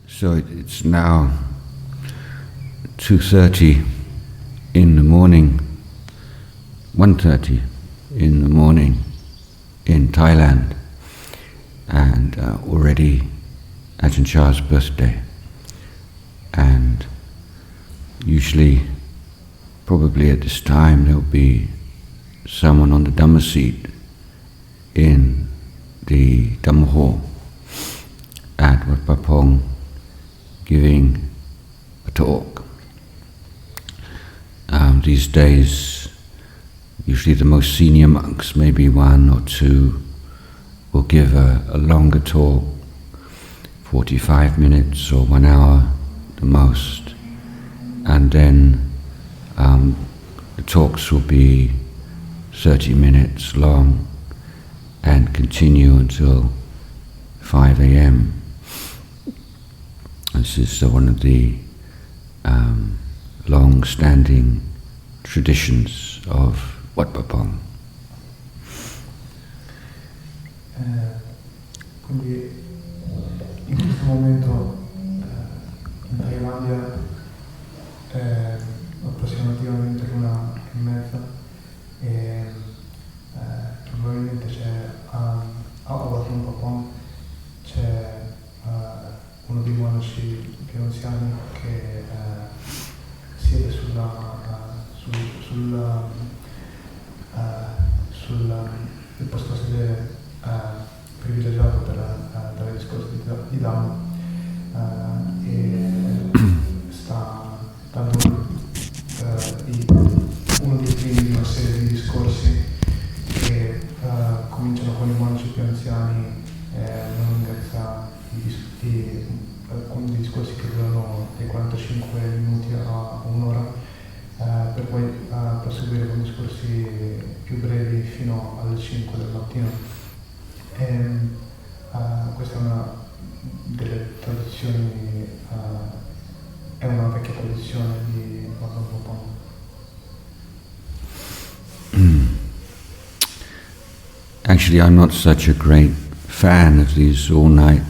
So it's now 2:30 in the morning, 1:30 in the morning in Thailand, and already Ajahn Chah's birthday. And usually, probably at this time, there'll be someone on the Dhamma seat in the Dhamma hall at Wat Papong, giving a talk. These days, usually the most senior monks, maybe one or two, will give a longer talk, 45 minutes or 1 hour the most. And then the talks will be 30 minutes long and continue until 5 a.m. This is one of the long-standing traditions of Wat Papong. Quindi in questo momento in Thailandia è approssimativamente l'1:30 e probabilmente c'è a Wat Papong c'è uno dei monaci più anziani che siede sul posto sedere privilegiato per dare discorsi di Dhamma e sta dando uno dei primi di una serie di discorsi che cominciano con i monaci più anziani una lunghezza alcuni discorsi che durano dai 45 minuti a un'ora, per poi proseguire con discorsi più brevi fino alle 5 del mattino. Questa è una delle tradizioni, è una vecchia tradizione di Wat Papong. Actually, I'm not such a great fan of these all-night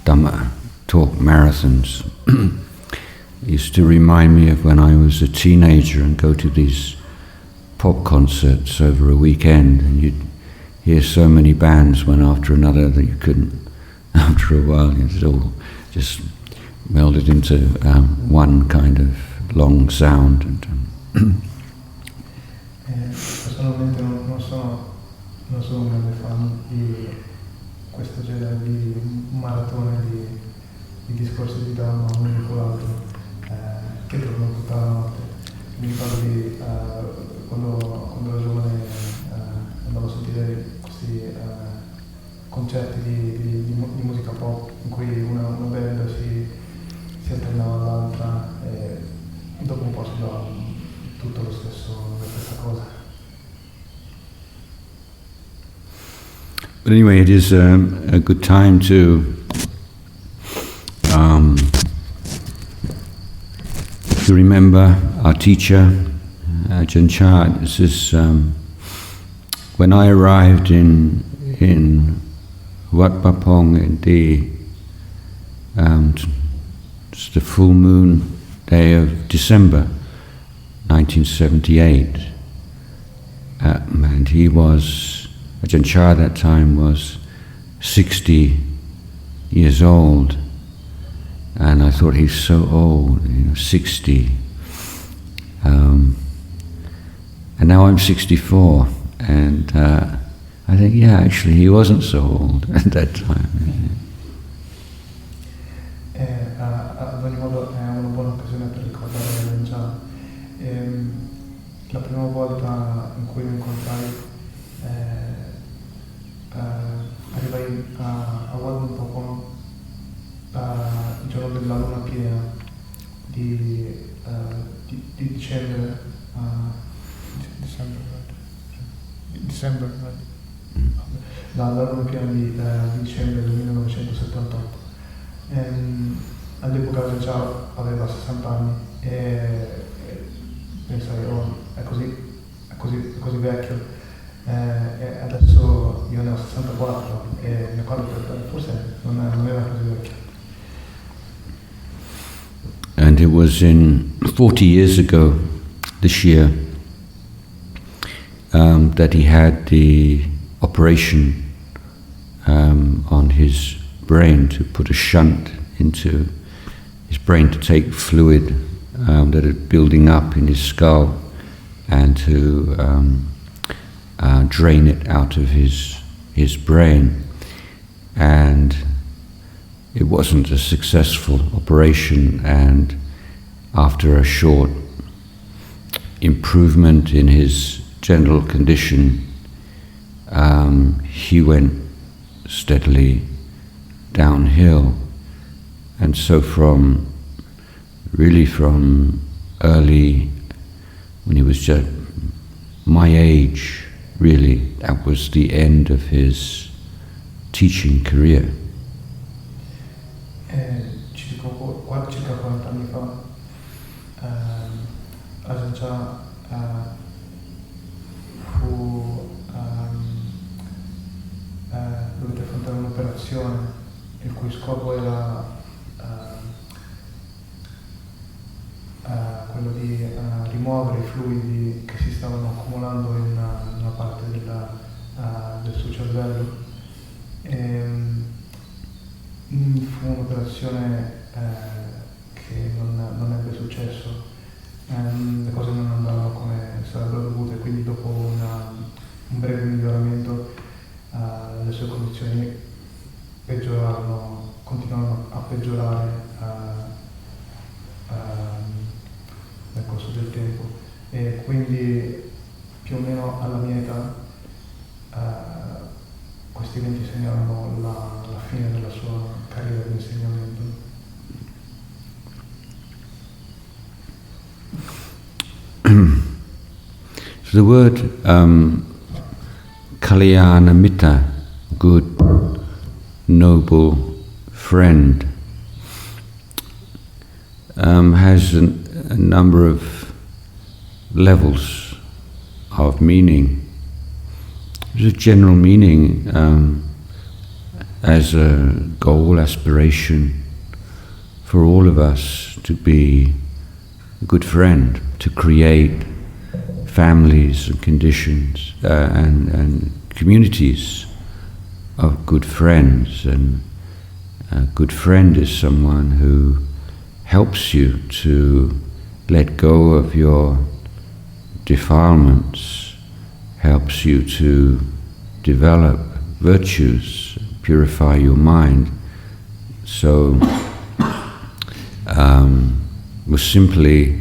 Dhamma talk marathons. It used to remind me of when I was a teenager and go to these pop concerts over a weekend, and you'd hear so many bands one after another that you couldn't, after a while, it all just melded into one kind of long sound. Personalmente non sono un grande fan di questo genere di maratone di discorsi di Dhamma uno dopo l'altro che durano tutta la notte. Mi ricordo di quando ero giovane andavo a sentire questi concerti di musica pop in cui una band si alternava all'altra e dopo un po' si dava tutto la stessa cosa. But anyway, it is a good time to remember our teacher, Ajahn Chah. This is when I arrived in Wat Papong in it's the full moon day of December 1978, and he was. Ajahn Chah at that time was 60 years old, and I thought he's so old, 60. And now I'm 64, and I think, yeah, actually he wasn't so old at that time. Ad ogni modo è una buona occasione per ricordare Ajahn Chah. La prima volta in cui lo incontrai arrivai a Wat Papong il giorno della luna piena di dicembre, dalla Olimpiadi di dicembre del 1978. All'epoca Chah aveva 60 anni e pensai, oh, è così vecchio, e adesso io ne ho 64 e mio padre forse non era così vecchio. And it was 40 years ago, this year, that he had the operation on his brain to put a shunt into his brain to take fluid that is building up in his skull and to drain it out of his brain. And it wasn't a successful operation, and after a short improvement in his general condition, he went steadily downhill. And so from early, when he was just my age, really, that was the end of his teaching career. Circa 40 anni fa, Ajahn Jayasaro dovette affrontare un'operazione il cui scopo era quello di rimuovere i fluidi che si stavano accumulando in una parte del suo cervello. Fu un'operazione che non ebbe successo, le cose non andavano come sarebbero dovute, quindi dopo un breve miglioramento le sue condizioni continuarono a peggiorare nel corso del tempo, e quindi più o meno alla mia età questi eventi segnarono la fine della sua carriera di insegnamento. So the word Kalyanamitta, good, noble friend, has a number of levels of meaning. There's a general meaning as a goal, aspiration for all of us to be a good friend, to create families and conditions and communities of good friends. And a good friend is someone who helps you to let go of your defilements, helps you to develop virtues, purify your mind. So, simply,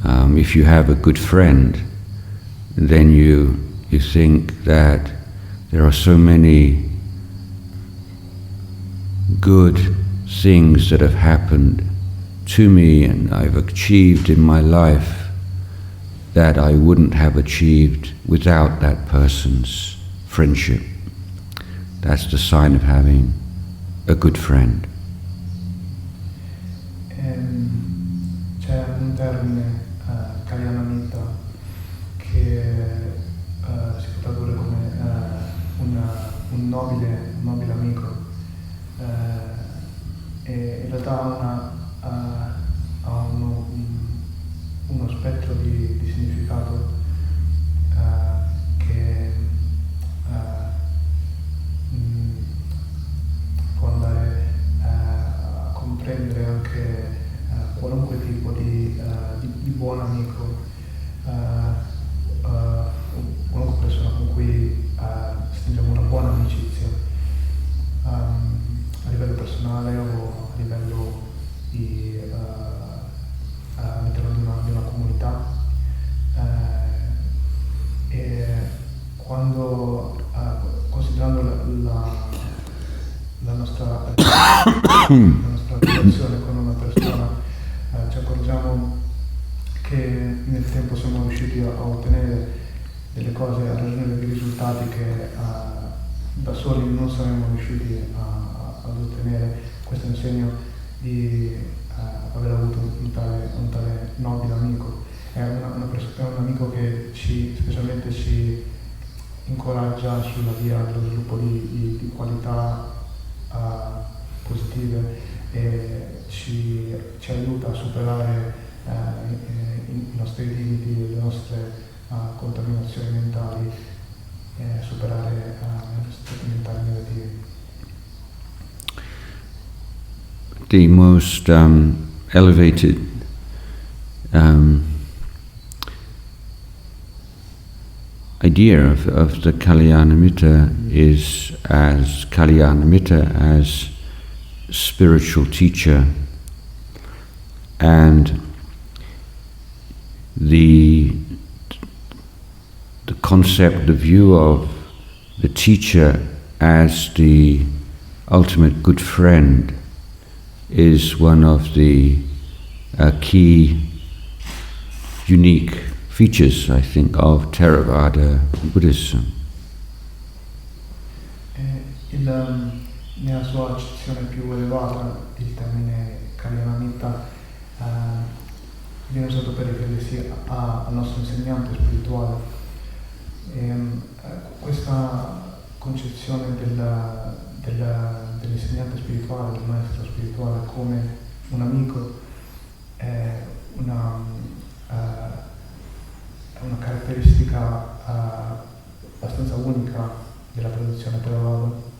if you have a good friend, then you think that there are so many good things that have happened to me and I've achieved in my life that I wouldn't have achieved without that person's friendship. That's the sign of having a good friend. C'è un termine, Kalyanamitta, che si può tradurre come un nobile amico, e in realtà ha uno spettro di significato che può andare a comprendere anche qualunque tipo di buon amico, qualunque persona con cui stringiamo una buona amicizia, a livello personale o a livello all'interno di una comunità. E quando, considerando la nostra relazione con una persona, siamo riusciti a ottenere delle cose, a raggiungere dei risultati che da soli non saremmo riusciti ad ottenere. Questo è un segno di aver avuto un tale nobile amico. È un amico che specialmente ci incoraggia sulla via dello sviluppo di qualità positive e ci aiuta a superare i nostri limiti, le nostre contaminazioni mentali, superare gli stati mentali negativi. The most elevated idea of the Kalyanamitta is as Kalyanamitta as spiritual teacher, and the concept, the view of the teacher as the ultimate good friend is one of the key, unique features, I think, of Theravada Buddhism. Nella sua accezione più elevata, il termine Kalyanamitta viene usato per riferirsi al nostro insegnante spirituale. Questa concezione dell'insegnante spirituale, del maestro spirituale come un amico è una caratteristica abbastanza unica della tradizione Theravada.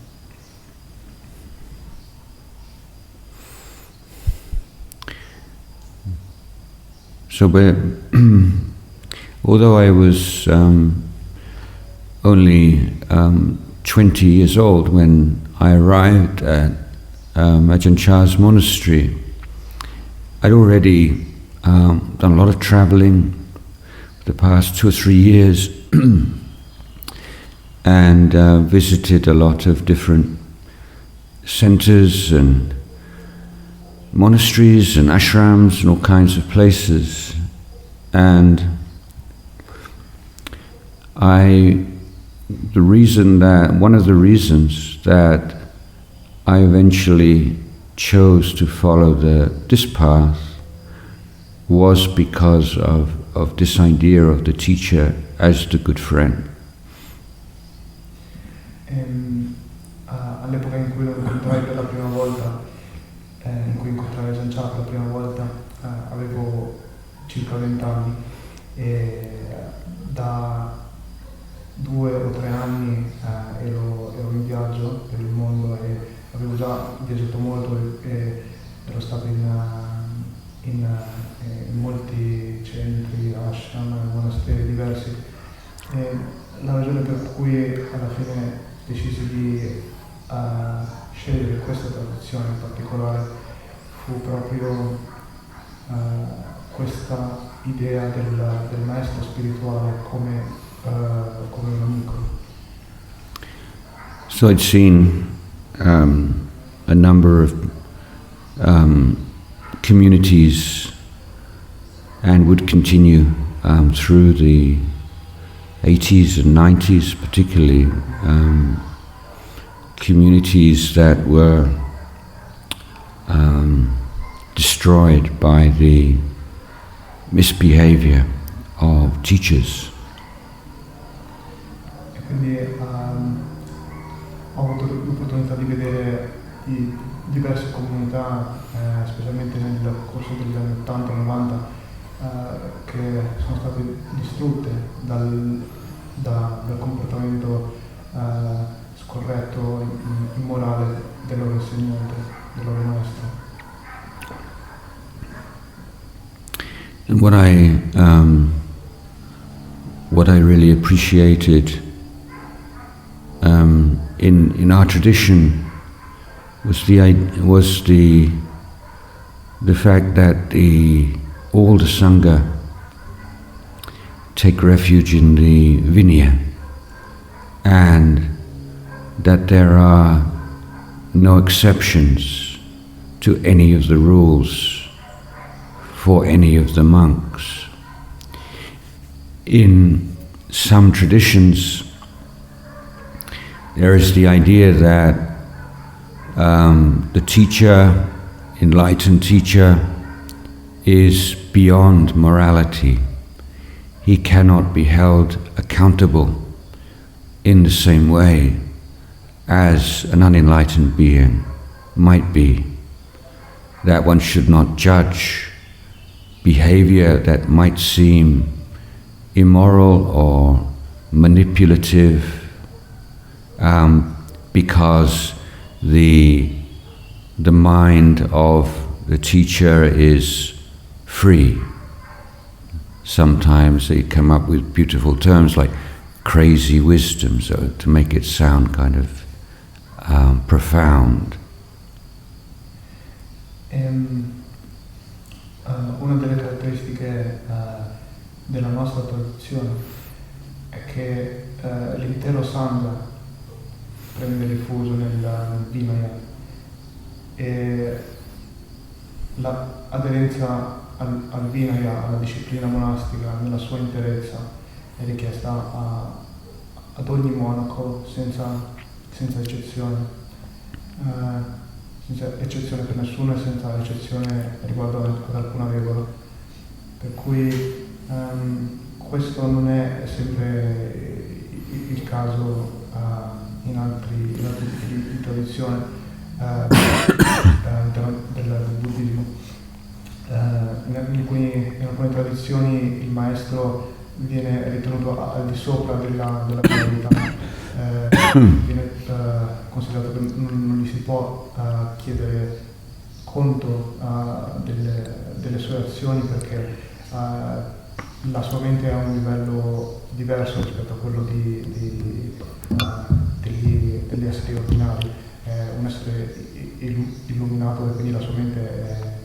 So, although I was only 20 years old when I arrived at Ajahn Chah's monastery, I'd already done a lot of traveling for the past 2 or 3 years and visited a lot of different centers and monasteries and ashrams and all kinds of places, and one of the reasons that I eventually chose to follow this path was because of this idea of the teacher as the good friend. All'epoca in cui lo incontrai per la prima volta, in cui incontrai Ajahn Chah per la prima volta, avevo circa 20 anni e da 2 o 3 anni ero in viaggio per il mondo e avevo già viaggiato molto e ero stato in molti centri, ashram, monasteri diversi. E la ragione per cui alla fine decisi di scegliere questa tradizione in particolare fu proprio questa idea del maestro spirituale come un amico. So I'd seen a number of communities and would continue through the 80s and 90s, particularly communities that were destroyed by the misbehavior of teachers. E quindi ho avuto l'opportunità di vedere diverse comunità, specialmente nel corso degli anni 80-90, che sono state distrutte dal comportamento scorretto, immorale del loro insegnante, del loro maestro. And what I really appreciated in our tradition was the fact that all the Sangha take refuge in the Vinaya, and that there are no exceptions to any of the rules for any of the monks. in some traditions, there is the idea that the teacher, enlightened teacher, is beyond morality. He cannot be held accountable in the same way as an unenlightened being might be. That one should not judge behavior that might seem immoral or manipulative because the mind of the teacher is free. Sometimes they come up with beautiful terms like crazy wisdom, so to make it sound kind of profound. Una delle caratteristiche della nostra tradizione è che l'intero Sangha prende rifugio nel Vinaya e l'aderenza al Vinaya, alla disciplina monastica nella sua interezza è richiesta ad ogni monaco senza eccezione, senza eccezione per nessuno e senza eccezione riguardo ad alcuna regola. Per cui questo non è sempre il caso in altri tipi di tradizione del buddismo. In alcune tradizioni il maestro viene ritenuto al di sopra della comunità, viene considerato che non gli si può chiedere conto delle sue azioni perché la sua mente è a un livello diverso rispetto a quello degli esseri ordinari. È un essere illuminato e quindi la sua mente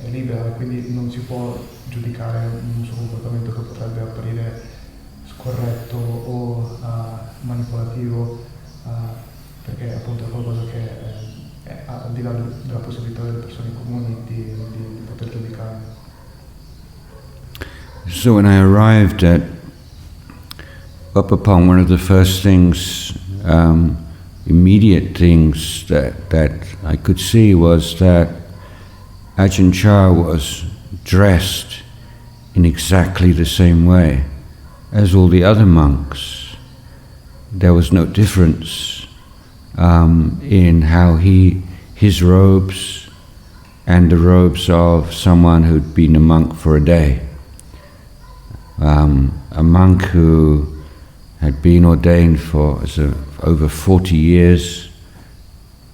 è libera e quindi non si può giudicare un suo comportamento che potrebbe apparire scorretto o manipolativo perché appunto è qualcosa che è al di là della possibilità delle persone comuni di poter giudicare. So when I arrived at Upapong, one of the first things, immediate things that I could see was that Ajahn Chah was dressed in exactly the same way as all the other monks. There was no difference in how his robes and the robes of someone who'd been a monk for a day. A monk who had been ordained for over 40 years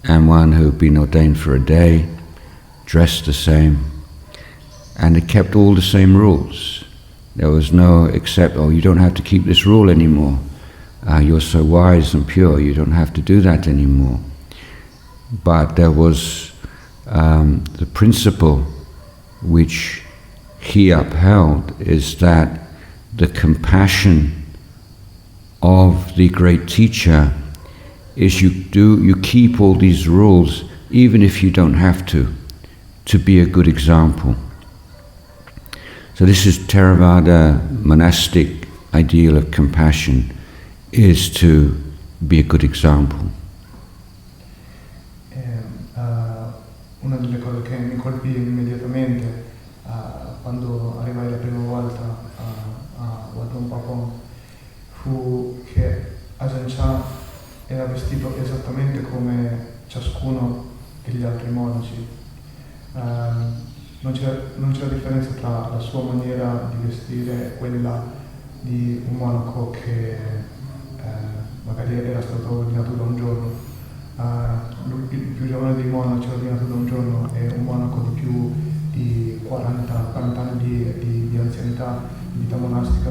and one who'd been ordained for a day, dressed the same, and it kept all the same rules. There was no except, oh, you don't have to keep this rule anymore. You're so wise and pure, you don't have to do that anymore. But there was the principle which he upheld is that the compassion of the great teacher is you keep all these rules even if you don't have to be a good example. So this is Theravada monastic ideal of compassion, is to be a good example. Una delle cose che mi colpì immediatamente quando arrivai la prima volta a Wat Pong fu che Ajahn Chah era vestito esattamente come ciascuno degli altri monaci. Non c'era differenza tra la sua maniera di vestire e quella di un monaco che magari era stato ordinato da un giorno. Il più giovane dei monaci ordinato da un giorno è un monaco di più di 40 anni di anzianità, di vita monastica.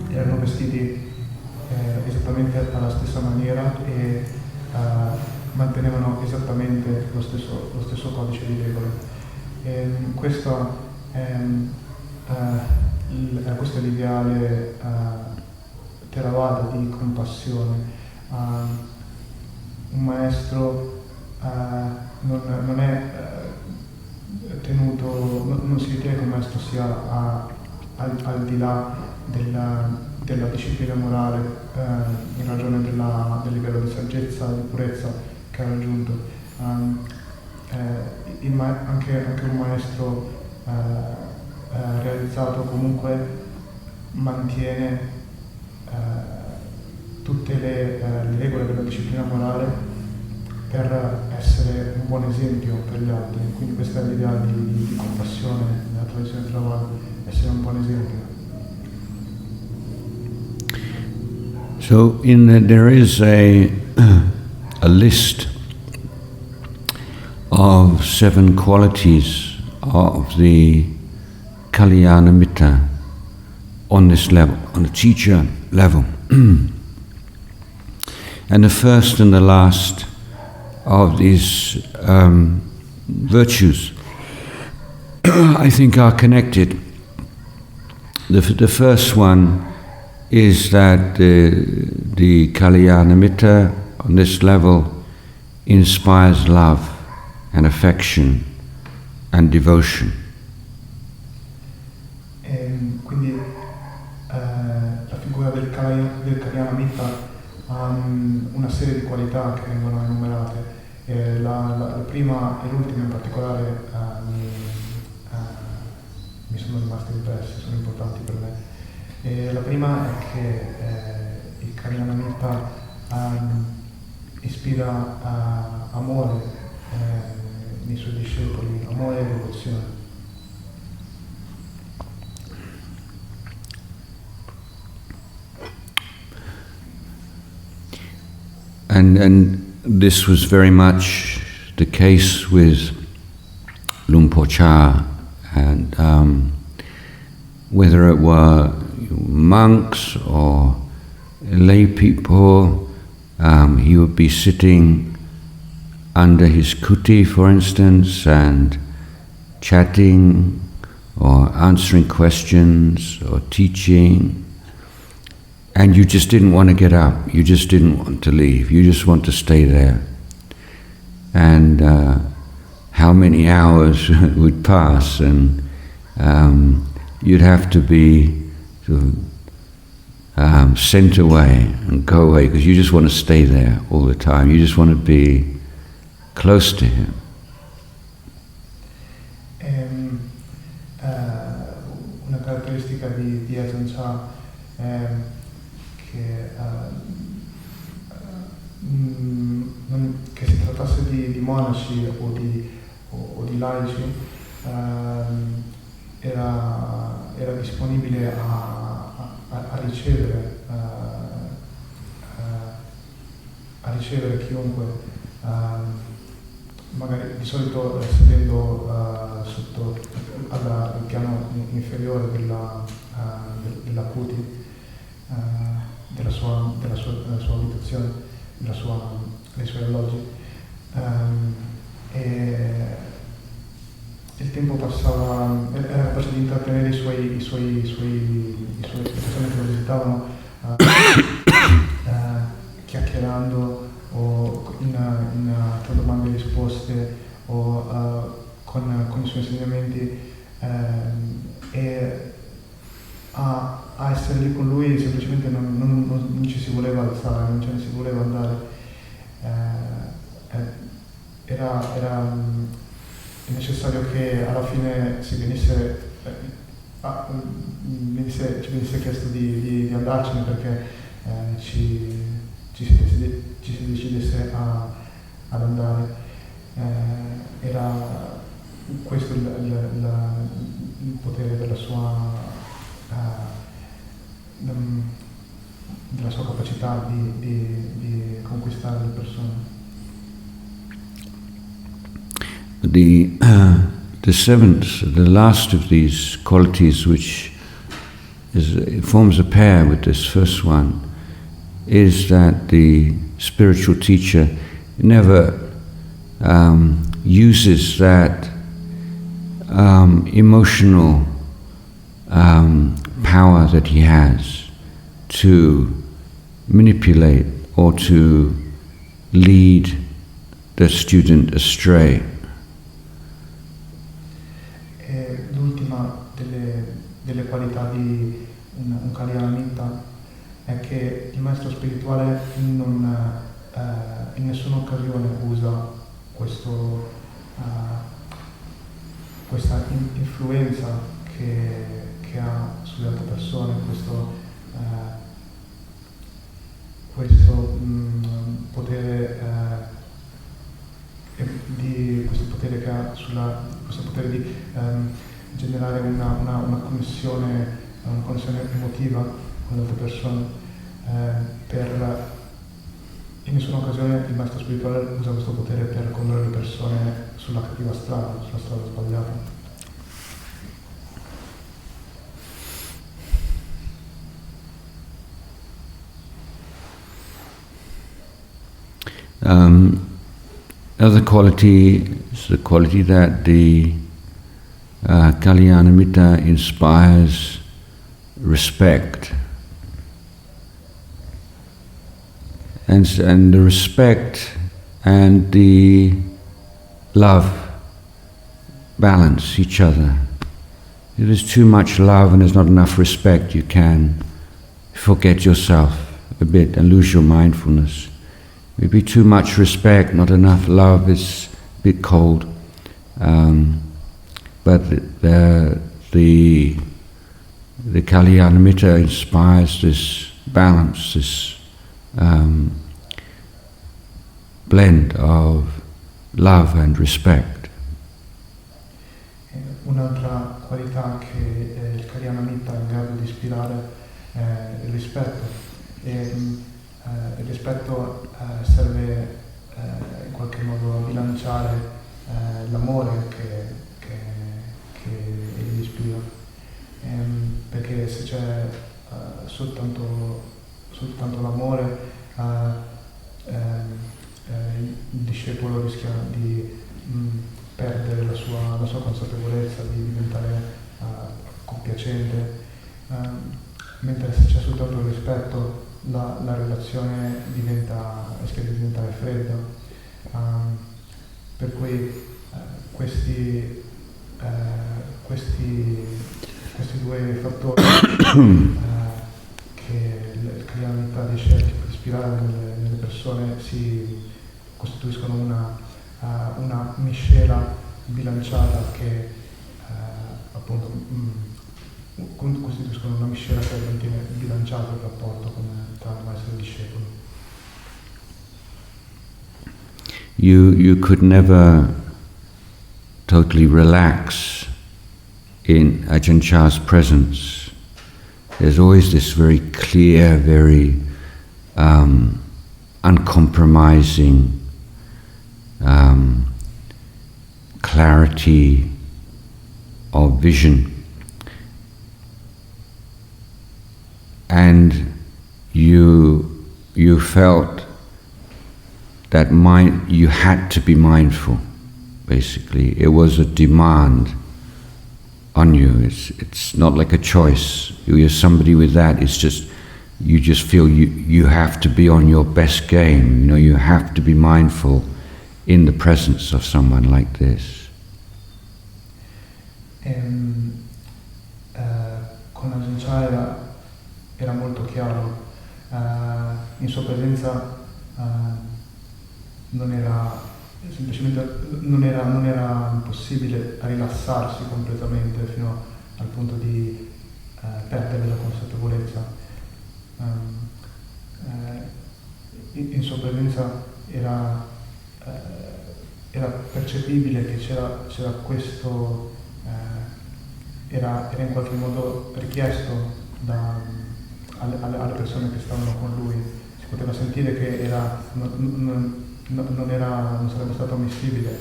Erano vestiti esattamente alla stessa maniera e mantenevano esattamente lo stesso codice di regole. Questo è l'ideale Theravada di compassione. Un maestro non è tenuto, non si ritiene che un maestro sia al di là della disciplina morale in ragione del livello di saggezza, di purezza che ha raggiunto. Anche un maestro realizzato comunque mantiene tutte le regole della disciplina morale per essere un buon esempio per gli altri. Quindi questa è l'idea di compassione nella tradizione travana, essere un buon esempio. So there is a list of 7 qualities of the Kalyanamitta on this level, on the teacher level. And the first and the last of these virtues, I think, are connected. The first one is that the Kalyanamitta on this level inspires love and affection and devotion. Quindi la figura del Kalyanamitta ha una serie di qualità che vengono enumerate. La prima e l'ultima in particolare mi sono rimasti impressi, sono importanti per me. La prima è che il Kalyanamitta ispira amore nei suoi discepoli, amore e devozione. And this was very much the case with Luang Por Chah, and whether it were monks or lay people, he would be sitting under his kuti, for instance, and chatting or answering questions or teaching, and you just didn't want to get up, you just didn't want to leave, you just want to stay there. And how many hours would pass, and you'd have to be sort of sent away and go away, because you just want to stay there all the time, you just want to be close to him. Una caratteristica di Ajahn Chah è che si trattasse di monaci o di laici, era disponibile a ricevere chiunque, magari di solito sedendo sotto al piano inferiore della kuti, della sua abitazione, dei suoi alloggi, e il tempo passava, era capace di intrattenere le persone che lo visitavano chiacchierando o tra domande e risposte o con i suoi insegnamenti, e a essere lì con lui semplicemente non ci si voleva alzare, non ce ne si voleva andare. Era necessario che alla fine ci venisse chiesto di andarcene, perché ci si decidesse ad andare. Era questo il potere della sua capacità di conquistare le persone. The seventh, the last of these qualities, which forms a pair with this first one, is that the spiritual teacher never uses that emotional power that he has to manipulate or to lead the student astray. L'ultima delle qualità di un Kalyanamitta è che il maestro spirituale non, in nessuna occasione usa questa influenza che ha sulle altre persone, questo potere questo potere che ha questo potere di generare una connessione emotiva con le altre persone. In nessuna occasione il maestro spirituale usa questo potere per condurre le persone sulla cattiva strada, sulla strada sbagliata. Other quality is the quality that the Kalyanamitta inspires respect. And the respect and the love balance each other. If there's too much love and there's not enough respect, you can forget yourself a bit and lose your mindfulness. Maybe too much respect, not enough love, is a bit cold. But the Kalyanamitta inspires this balance, this blend of love and respect. Un'altra qualità che il Kalyanamitta è in grado di ispirare è il rispetto. Il rispetto serve in qualche modo a bilanciare l'amore che egli ispira, perché se c'è soltanto l'amore, il discepolo rischia di perdere la sua consapevolezza, di diventare compiacente, mentre se c'è soltanto il rispetto la relazione rischia di diventare fredda. Per cui questi due fattori che il Kalyanamitta riesce a ispirare nelle persone si costituiscono una miscela bilanciata che appunto costituiscono una miscela che mantiene bilanciato il rapporto tra il maestro e il discepolo. You could never totally relax in Ajahn Chah's presence. There's always this very clear, very uncompromising clarity of vision. And you felt that you had to be mindful, basically. It was a demand on you. It's not like a choice. You're somebody with that. It's just, you just feel you have to be on your best game. You know, you have to be mindful in the presence of someone like this. Con Ajahn Chah era molto chiaro, in sua presenza non era possibile rilassarsi completamente fino al punto di perdere la consapevolezza. In sua presenza era percepibile che c'era questo, era in qualche modo richiesto alle persone che stavano con lui. Si poteva sentire che non sarebbe stato ammissibile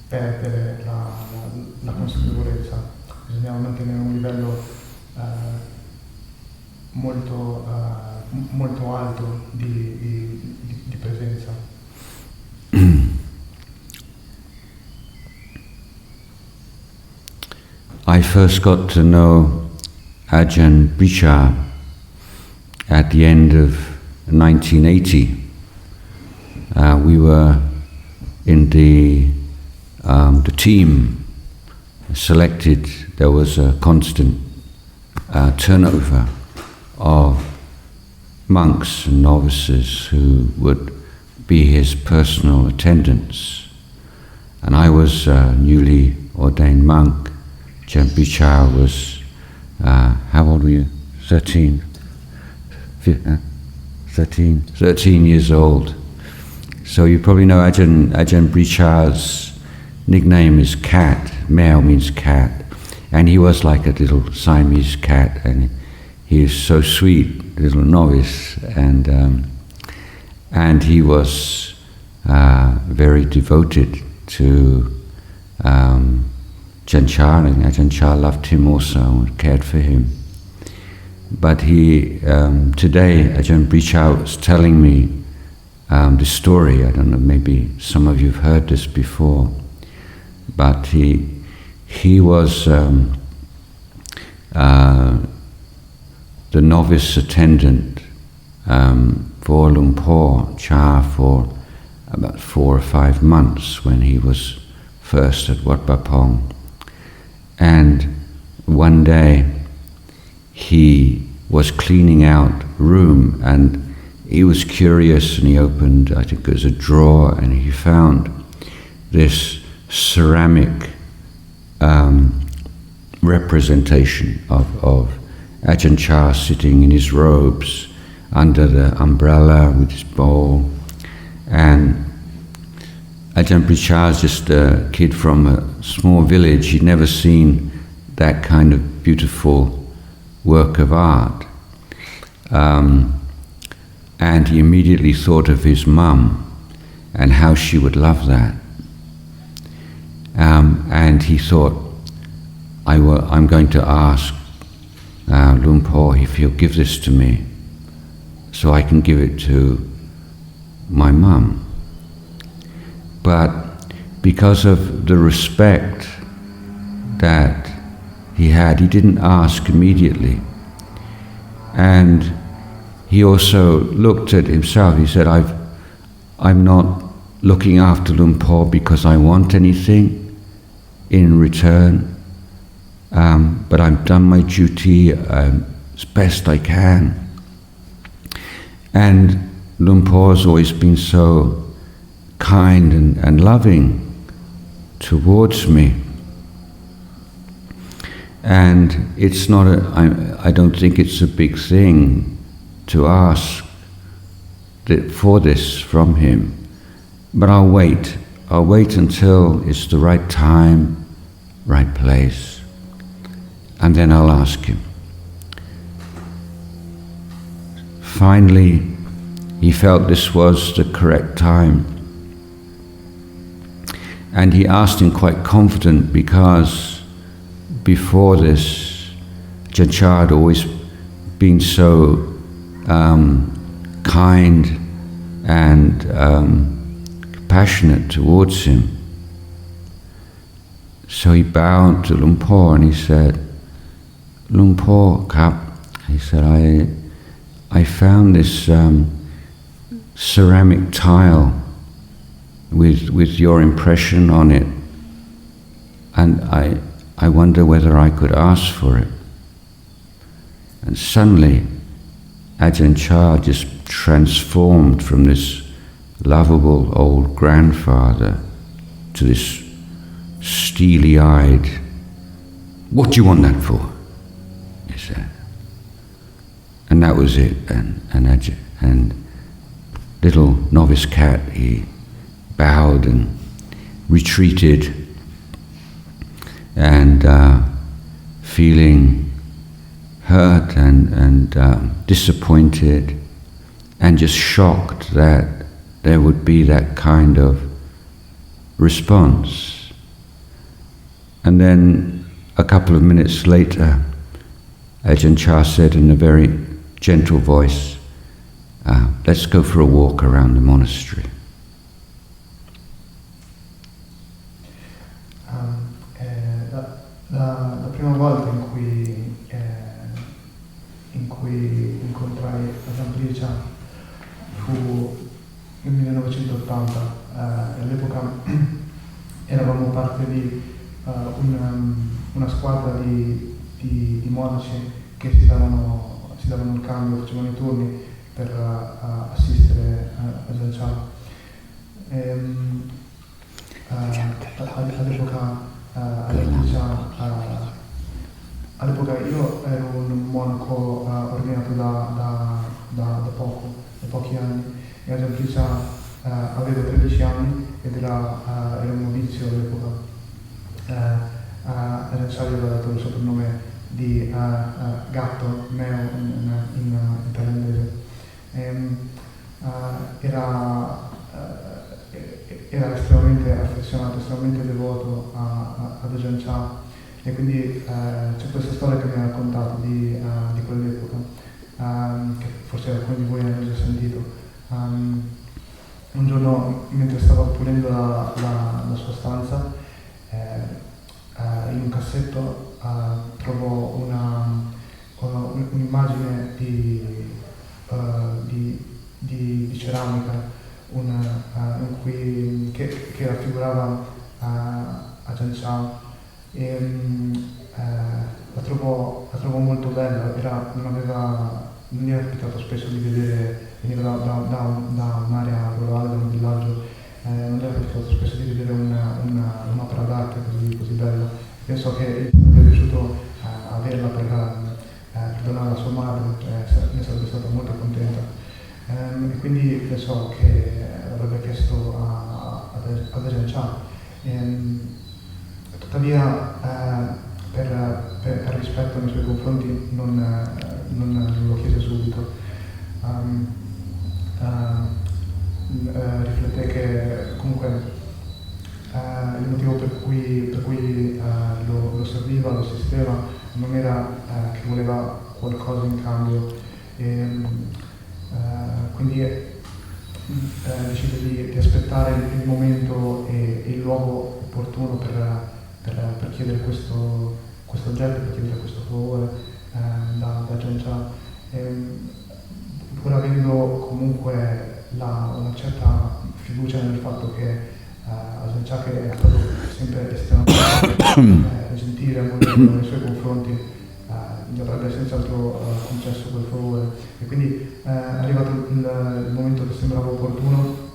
perdere la consapevolezza. Bisognava mantenere un livello molto alto di presenza. I first got to know Ajahn Chah at the end of 1980. We were in the team selected. There was a constant turnover of monks and novices who would be his personal attendants. And I was a newly ordained monk. Chah was, how old were you? 13 years old. So you probably know Ajahn Chah's nickname is Cat. Male means cat. And he was like a little Siamese cat, and he is so sweet, little novice, and he was very devoted to Ajahn Chah, and Ajahn Chah loved him also and cared for him. But he, today, Ajahn Chah was telling me the story. I don't know, maybe some of you have heard this before, but he was the novice attendant for Luang Por Chah for about 4 or 5 months when he was first at Wat Pah Pong. And one day he was cleaning out room, and he was curious, and he opened, I think it was a drawer, and he found this ceramic representation of Ajahn Chah sitting in his robes under the umbrella with his bowl. And Ajahn Chah is just a kid from a small village. He'd never seen that kind of beautiful work of art. And he immediately thought of his mum and how she would love that. And he thought, I'm going to ask Luang Por if he'll give this to me so I can give it to my mum. But because of the respect that he had, he didn't ask immediately. And he also looked at himself. He said, I'm not looking after Luang Por because I want anything in return, but I've done my duty as best I can. And Luang Por has always been so kind and loving towards me. And it's not I don't think it's a big thing to ask for this from him. But I'll wait until it's the right time, right place, and then I'll ask him. Finally, he felt this was the correct time. And he asked him quite confident, because before this, Ajahn Chah had always been so kind and compassionate towards him. So he bowed to Luang Por and he said, Luang Por, Kap, he said, I found this ceramic tile with your impression on it, and I wonder whether I could ask for it. And suddenly Ajahn Chah just transformed from this lovable old grandfather to this steely-eyed, "What do you want that for?" he said. And that was it. And little novice cat, he bowed and retreated, and feeling hurt and disappointed and just shocked that there would be that kind of response. And then a couple of minutes later, Ajahn Chah said in a very gentle voice, let's go for a walk around the monastery. La prima volta in cui incontrai Ajahn Chah fu nel 1980. All'epoca eravamo parte di una squadra di monaci che si davano il cambio, facevano i turni per assistere a Ajahn Jayasaro. All'epoca io ero un monaco ordinato da pochi anni, e Ajahn Jayasaro avevo 13 anni ed ero un novizio all'epoca. Ajahn Jayasaro aveva dato il soprannome di gatto, meo in thailandese. Era estremamente affezionato, estremamente devoto ad Ajahn Chah, e quindi c'è questa storia che mi ha raccontato di quell'epoca, che forse alcuni di voi hanno già sentito. Un giorno, mentre stavo pulendo la sua stanza, in un cassetto trovò un'immagine di ceramica che raffigurava Ajahn Chah, e la trovò molto bella. Non gli era capitato spesso di vedere, veniva da un'area rurale, da un villaggio, non gli era capitato spesso di vedere un'opera d'arte così bella. Penso che sarebbe piaciuto averla per donare alla sua madre, ne sarebbe stata molto contenta. E quindi pensò che l'avrebbe chiesto ad Ajahn Chah. Tuttavia, per rispetto nei suoi confronti, non lo chiese subito. Rifletté che comunque il motivo per cui lo serviva, lo assisteva, non era che voleva qualcosa in cambio, quindi decise di aspettare il momento e il luogo opportuno per chiedere questo oggetto, per chiedere questo favore da Ajahn Chah, pur avendo comunque una certa fiducia nel fatto che Ajahn Chah, che è stato sempre estremamente gentile e amorevole nei suoi confronti, gli avrebbe senz'altro concesso quel favore. E quindi arrivato il momento che sembrava opportuno,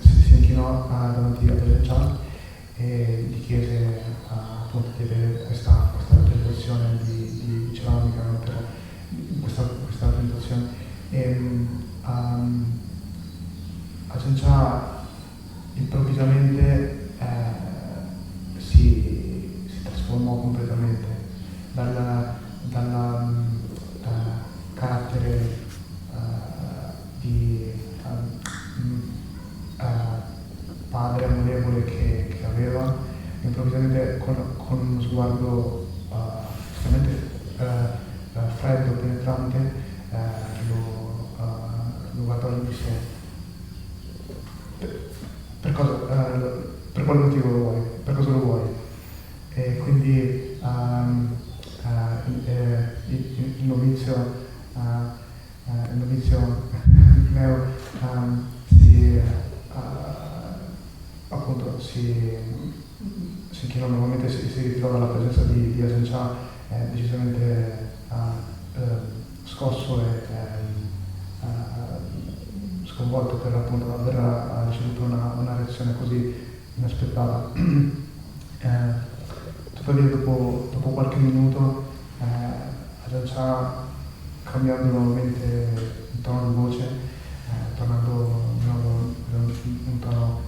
si inchinò davanti a Ajahn Chah e gli chiese appunto di avere questa rappresentazione di ceramica, per questa rappresentazione. Ajahn Chah improvvisamente si trasformò completamente dal carattere di padre amorevole che aveva, improvvisamente con uno sguardo estremamente freddo, penetrante, lo guardò e gli disse: per quale motivo lo vuoi? Per cosa lo vuoi? E quindi il novizio meo si inchinò nuovamente, si ritirò dalla presenza di Ajahn Chah, decisamente scosso e sconvolto per appunto aver ricevuto una reazione così inaspettata. Tuttavia dopo qualche minuto Ajahn Chah, cambiando nuovamente il tono di voce, tornando di nuovo in un tono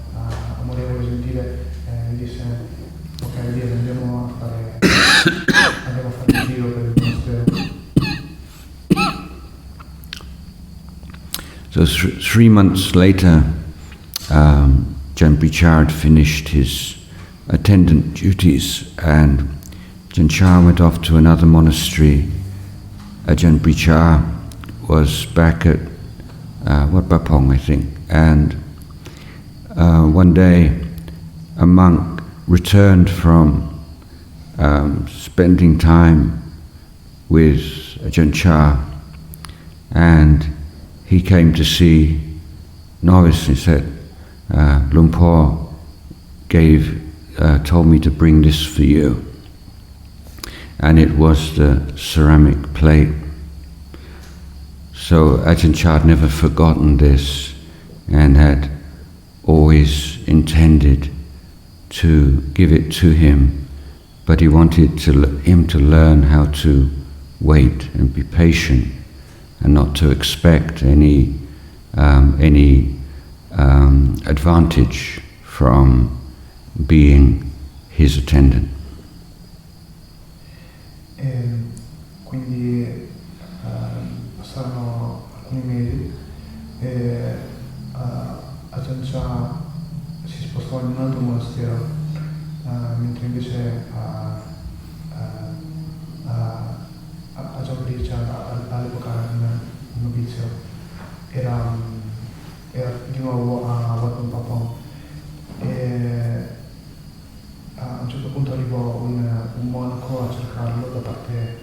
amorevole e gentile, mi disse: ok, via, andiamo a fare il giro per il monastero. So 3 months later, Ajahn Jayasaro finished his attendant duties, and Ajahn Chah went off to another monastery. Ajahn Jayasaro was back at Wat Bapong, I think, and one day a monk returned from spending time with Ajahn Chah, and he came to see novice. He said, Luang Por gave told me to bring this for you. And it was the ceramic plate. So Ajahn Chah had never forgotten this and had always intended to give it to him, but he wanted him to learn how to wait and be patient and not to expect any advantage from being his attendant. Quindi passarono alcuni mesi e Ajahn Chah si spostò in un altro monastero, mentre invece Ajahn Chah all'epoca in novizio era di nuovo a Wat Papon, e a un certo punto arrivò un monaco a cercarlo da parte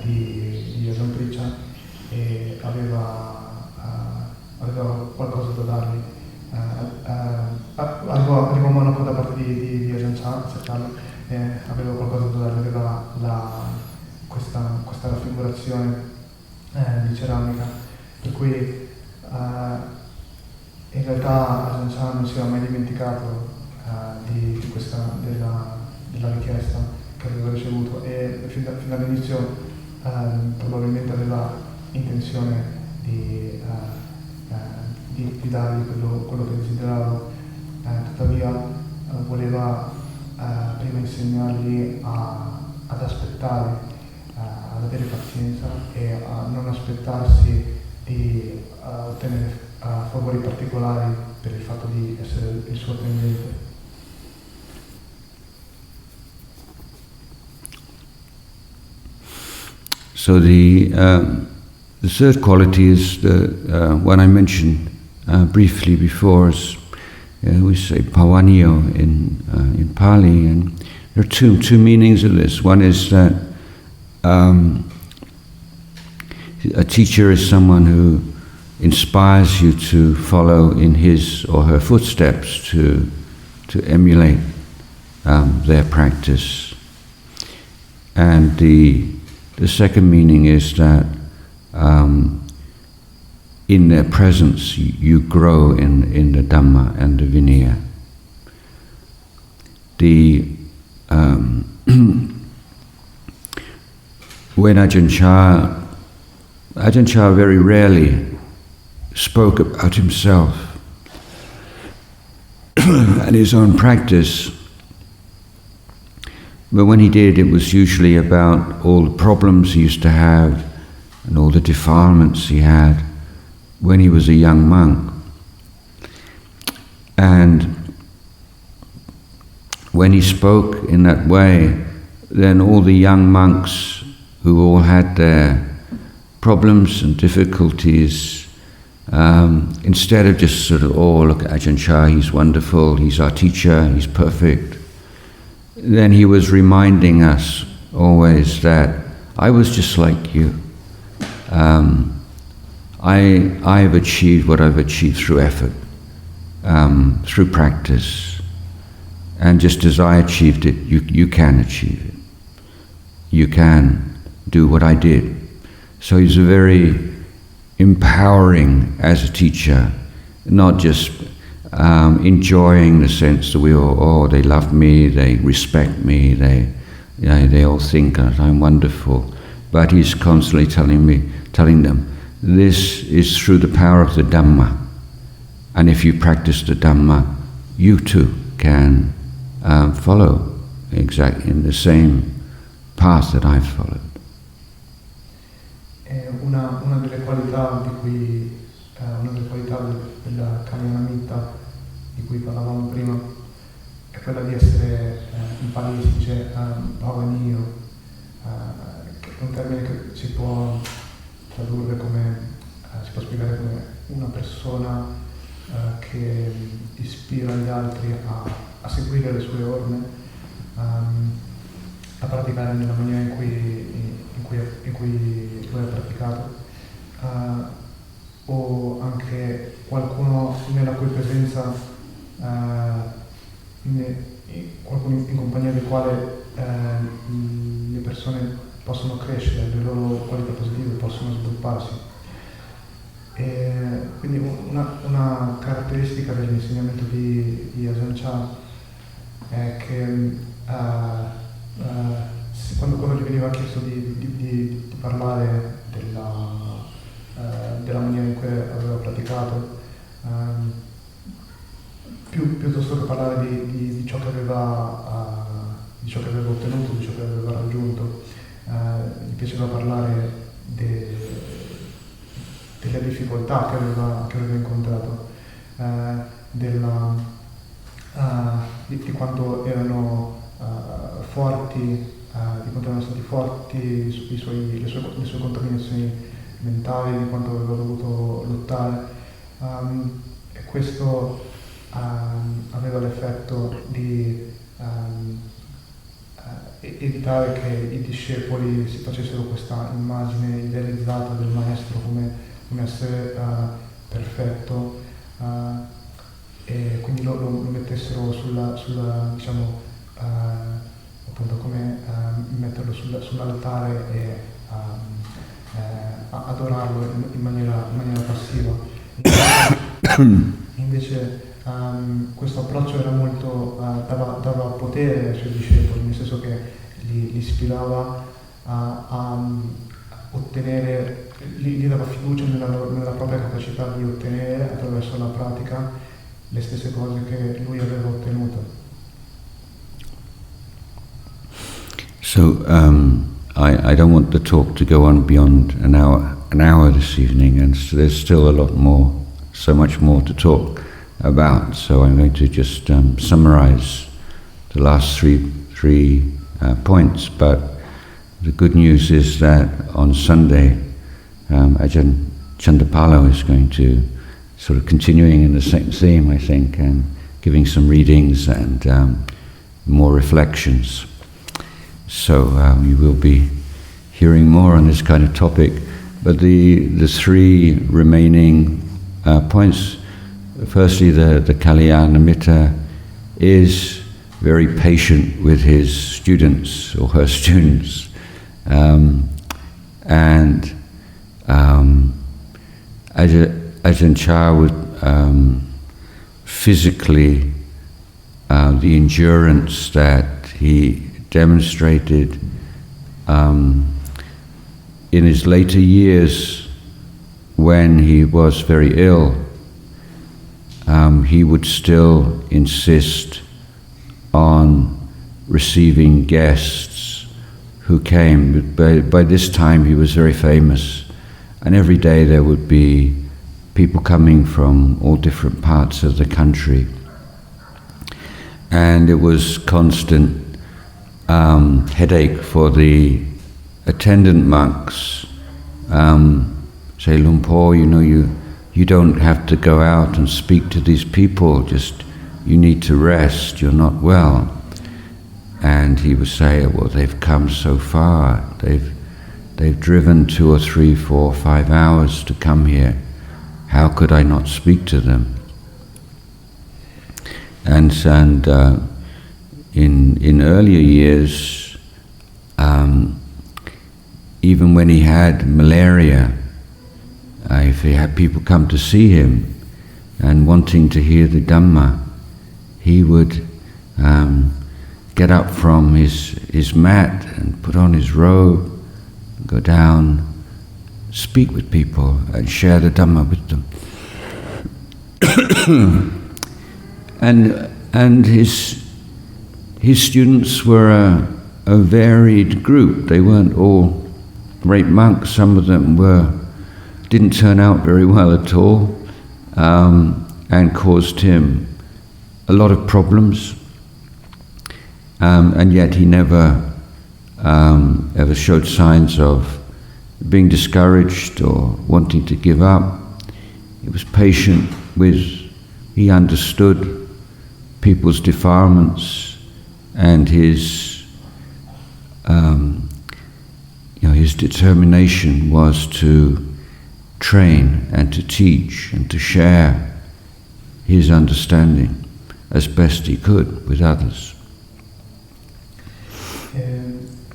di Ajahn Chah e aveva qualcosa da dargli. Arrivò un monaco da parte di Ajahn Chah a cercarlo e aveva qualcosa da dargli, aveva questa raffigurazione di ceramica, per cui in realtà Ajahn Chah non si era mai dimenticato della richiesta che aveva ricevuto, e fin dall'inizio probabilmente aveva intenzione di dargli quello che desiderava. Tuttavia voleva prima insegnargli ad aspettare, ad avere pazienza e a non aspettarsi di ottenere favori particolari per il fatto di essere il suo attendente. So the third quality is the one I mentioned briefly before. Is, we say pavaniyo in Pali, and there are two meanings of this. One is that a teacher is someone who inspires you to follow in his or her footsteps, to emulate their practice. And the second meaning is that in their presence you grow in the Dhamma and the Vinaya. When Ajahn Chah very rarely spoke about himself and his own practice, but when he did, it was usually about all the problems he used to have and all the defilements he had when he was a young monk. And when he spoke in that way, then all the young monks who all had their problems and difficulties, instead of just sort of, oh, look at Ajahn Chah, he's wonderful, he's our teacher, he's perfect, then he was reminding us always that I was just like you. I've achieved what I've achieved through effort, through practice, and just as I achieved it, you can achieve it. You can do what I did. So he's very empowering as a teacher, not just enjoying the sense that we all, they love me, they respect me, they all think that I'm wonderful. But he's constantly telling them, this is through the power of the Dhamma. And if you practice the Dhamma, you too can follow exactly in the same path that I've followed. Una delle qualità della Kamyanamitta di cui parlavamo prima è quella di essere, in Pali si dice bhavaniyo, che è un termine che si può tradurre come, si può spiegare come una persona che ispira gli altri a seguire le sue orme, a praticare nella maniera in cui lui ha praticato, o anche qualcuno nella cui presenza qualcuno in compagnia del quale le persone possono crescere, le loro qualità positive possono svilupparsi. E quindi una caratteristica dell'insegnamento di Ajahn Chah è che quando gli veniva chiesto di parlare della maniera in cui aveva praticato, piuttosto che parlare di ciò che aveva ottenuto, di ciò che aveva raggiunto, gli piaceva parlare delle difficoltà che aveva incontrato, di quanto erano forti, di quanto erano stati forti le sue contaminazioni mentali, di quanto aveva dovuto lottare, e questo aveva l'effetto di evitare che i discepoli si facessero questa immagine idealizzata del maestro come essere perfetto, e quindi lo mettessero sulla diciamo, appunto come metterlo sull'altare e adorarlo in maniera passiva. Invece questo approccio era molto, dava potere ai suoi discepoli, nel senso che li ispirava a ottenere, gli dava fiducia nella propria capacità di ottenere attraverso la pratica le stesse cose che lui aveva ottenuto. So I don't want the talk to go on beyond an hour this evening, and so there's still a lot more, so much more to talk about. So I'm going to just summarize the last three points. But the good news is that on Sunday, Ajahn Chandapalo is going to sort of continuing in the same theme, I think, and giving some readings and more reflections. So we will be hearing more on this kind of topic. But the three remaining points, firstly, the Kalyanamitta is very patient with his students or her students, and Ajahn Chah would physically, the endurance that he demonstrated in his later years when he was very ill, he would still insist on receiving guests who came. But by this time he was very famous, and every day there would be people coming from all different parts of the country. And it was constant headache for the attendant monks. Say, Lumpo, you don't have to go out and speak to these people, just you need to rest, you're not well. And he would say, well, they've come so far, they've driven 2 or 3, 4, 5 hours to come here. How could I not speak to them? And in earlier years, even when he had malaria, if he had people come to see him and wanting to hear the Dhamma, he would get up from his mat and put on his robe, go down, speak with people and share the Dhamma with them. And his students were a varied group. They weren't all great monks. Some of them didn't turn out very well at all, and caused him a lot of problems. And yet he never ever showed signs of being discouraged or wanting to give up. He was patient he understood people's defilements, and his determination was to train and to teach and to share his understanding as best he could with others.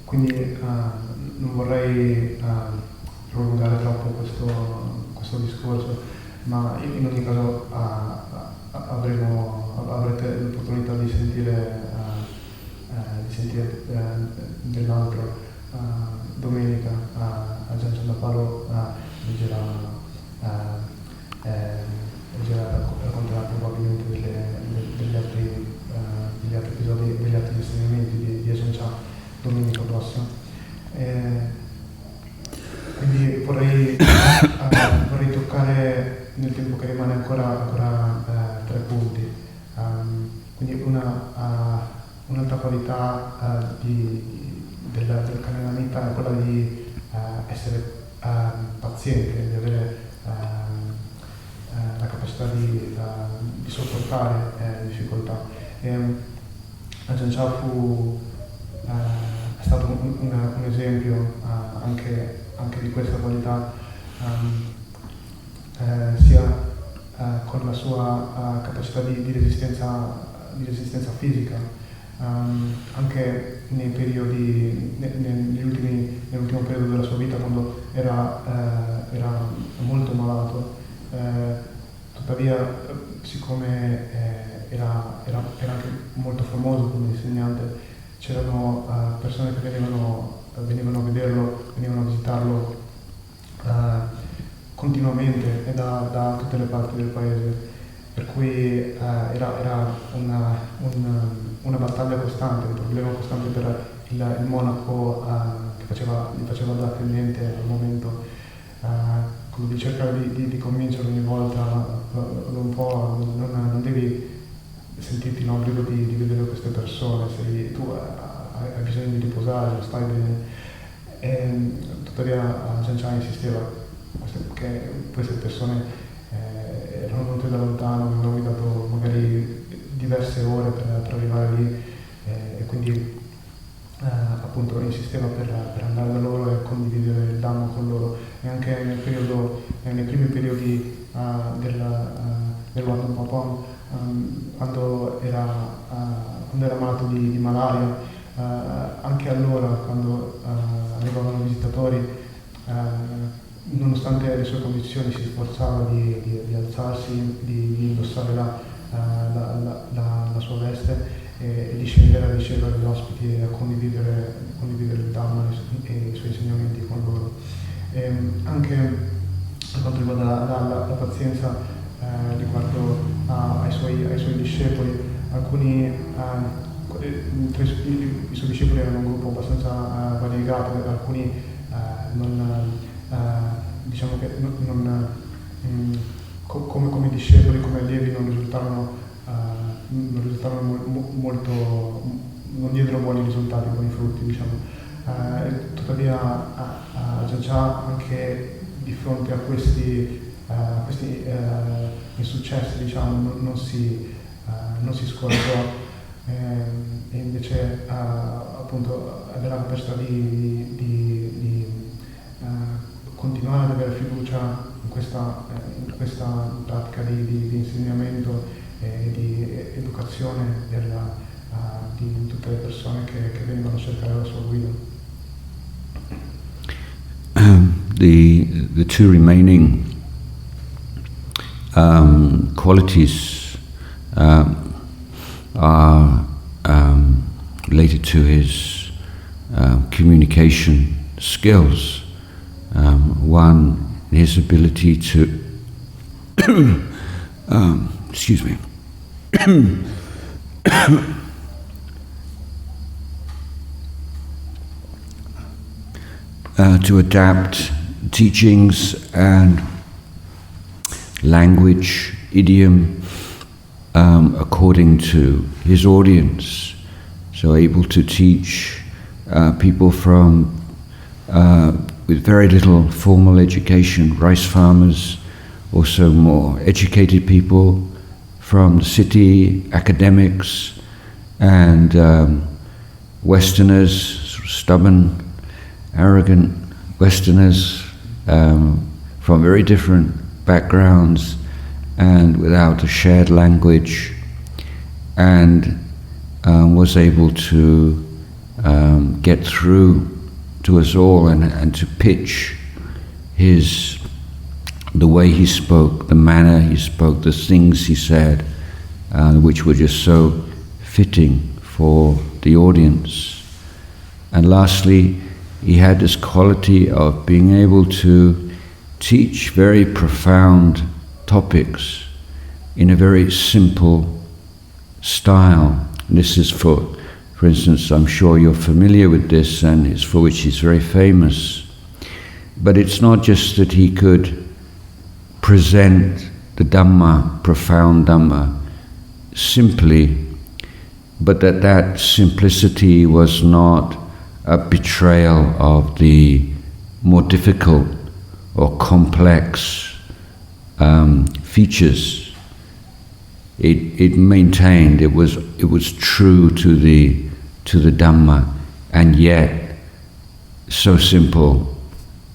Quindi non vorrei prolungare troppo questo discorso, ma in ogni caso avrete l'opportunità di sentire dell'altro. Domenica Ajahn Jayasaro racconterà probabilmente degli altri episodi, degli altri insegnamenti di Ajahn Chah domenica prossima. Quindi vorrei toccare nel tempo che rimane ancora 3 punti. Quindi un'altra qualità del Compleanno è quella di essere paziente, di avere la capacità di sopportare le difficoltà. Ajahn Chah è stato un esempio anche di questa qualità, sia con la sua capacità di resistenza fisica, anche nell'ultimo periodo della sua vita, quando era molto malato. Tuttavia, siccome era anche molto famoso come insegnante, c'erano persone che venivano a vederlo, venivano a visitarlo continuamente e da tutte le parti del paese, per cui era una battaglia costante, un problema costante per il monaco che gli faceva da attendente al momento, di cercare di convincerlo ogni volta, non devi sentirti in obbligo di vedere queste persone, se tu hai bisogno di riposare, non stai bene. Tuttavia Ajahn Chah insisteva che queste persone erano venute da lontano, avevano guidato magari diverse ore per arrivare lì, e quindi appunto insisteva per andare da loro e condividere il Dhamma con loro. E anche nei primi periodi del Wat Pong, quando era malato di malaria, anche allora, quando arrivavano visitatori, nonostante le sue condizioni si sforzava di alzarsi, di indossare la sua veste e di scendere a ricevere gli ospiti e a condividere il Dhamma e i suoi insegnamenti con loro. Anche per quanto riguarda la pazienza riguardo ai suoi discepoli, alcuni i suoi discepoli erano un gruppo abbastanza variegato, alcuni diciamo che come discepoli, come allievi non risultarono molto, non diedero buoni risultati, buoni frutti, diciamo. Tuttavia Ajahn Chah, anche di fronte a questi insuccessi, diciamo, non si scoraggiò, e invece appunto aveva la capacità di continuare ad avere fiducia in questa pratica di insegnamento e di educazione di tutte le persone che venivano a cercare la sua guida. The two remaining qualities are related to his communication skills. One, his ability to excuse me to adapt teachings and language, idiom, according to his audience. So able to teach people from with very little formal education, rice farmers, also more educated people from the city, academics, and Westerners, stubborn, arrogant Westerners from very different backgrounds and without a shared language, and was able to get through to us all and to pitch the way he spoke, the manner he spoke, the things he said, which were just so fitting for the audience. And lastly, he had this quality of being able to teach very profound topics in a very simple style. And this is for instance, I'm sure you're familiar with this, and it's for which he's very famous. But it's not just that he could present the Dhamma, profound Dhamma, simply, but that simplicity was not a betrayal of the more difficult or complex features. It maintained, it was true to the Dhamma, and yet so simple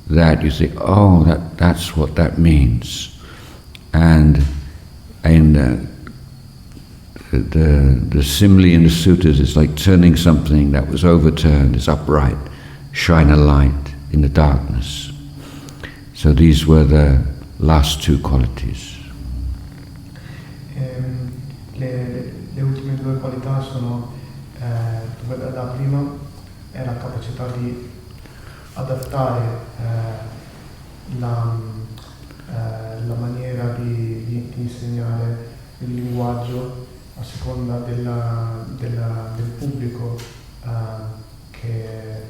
that you think, oh, that's what that means. And the simile in the suttas is like turning something that was overturned is upright, shine a light in the darkness. So these were the last two qualities. Le ultime due qualità sono, la prima è la capacità di adattare la maniera di insegnare il linguaggio a seconda del pubblico che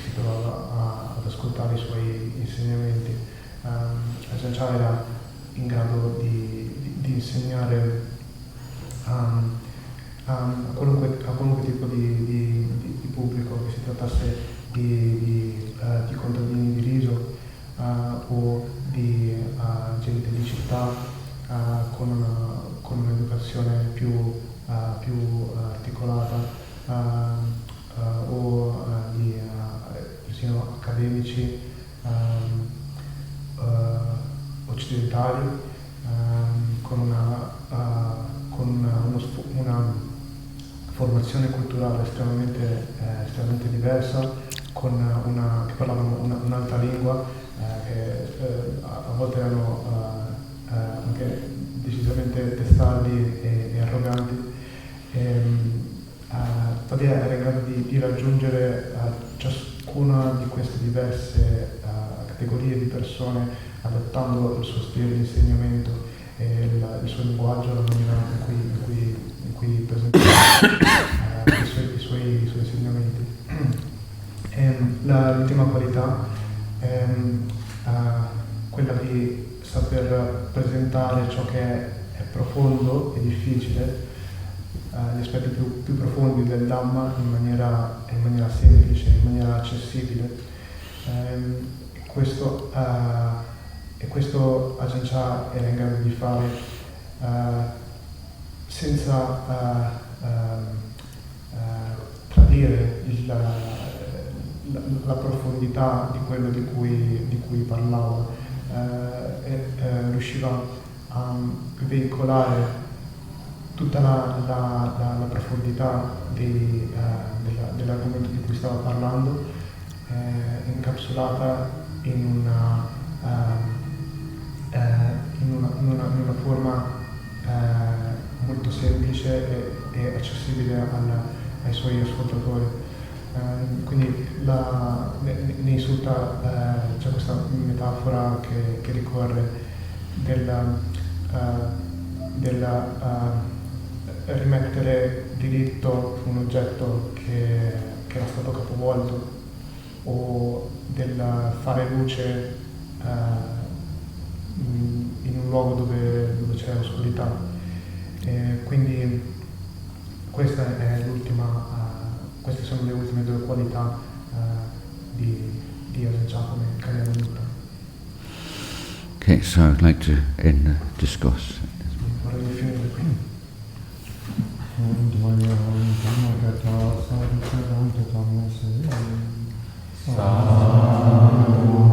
si trovava ad ascoltare i suoi insegnamenti. Ajahn Jayasaro era in grado di insegnare a qualunque tipo di pubblico, che si trattasse di contadini di riso o di gente di città con un'educazione più articolata o di persino accademici occidentali con una formazione culturale estremamente diversa, che parlavano un'altra lingua, che a volte erano anche decisamente testardi e arroganti. Tuttavia era in grado di raggiungere ciascuna di queste diverse categorie di persone, adattando il suo stile di insegnamento e il suo linguaggio alla maniera in cui presentava i suoi insegnamenti. L'ultima qualità è quella di saper presentare ciò che è profondo e difficile, gli aspetti più profondi del Dhamma in maniera semplice, in maniera accessibile. Questo Ajahn Chah era in grado di fare senza tradire la profondità di quello di cui parlava, riusciva a veicolare tutta la profondità dell'argomento di cui stava parlando, incapsulata in una forma molto semplice e accessibile ai suoi ascoltatori. Quindi nei sutta c'è questa metafora che ricorre della rimettere diritto un oggetto che era stato capovolto, o del fare luce in un luogo dove c'è oscurità. Quindi questa è queste sono le ultime due qualità di Ajahn Chah come Compleanno di Luang. Okay, so I'd like to end the discourse. Vorrei finire qui. Sadhu.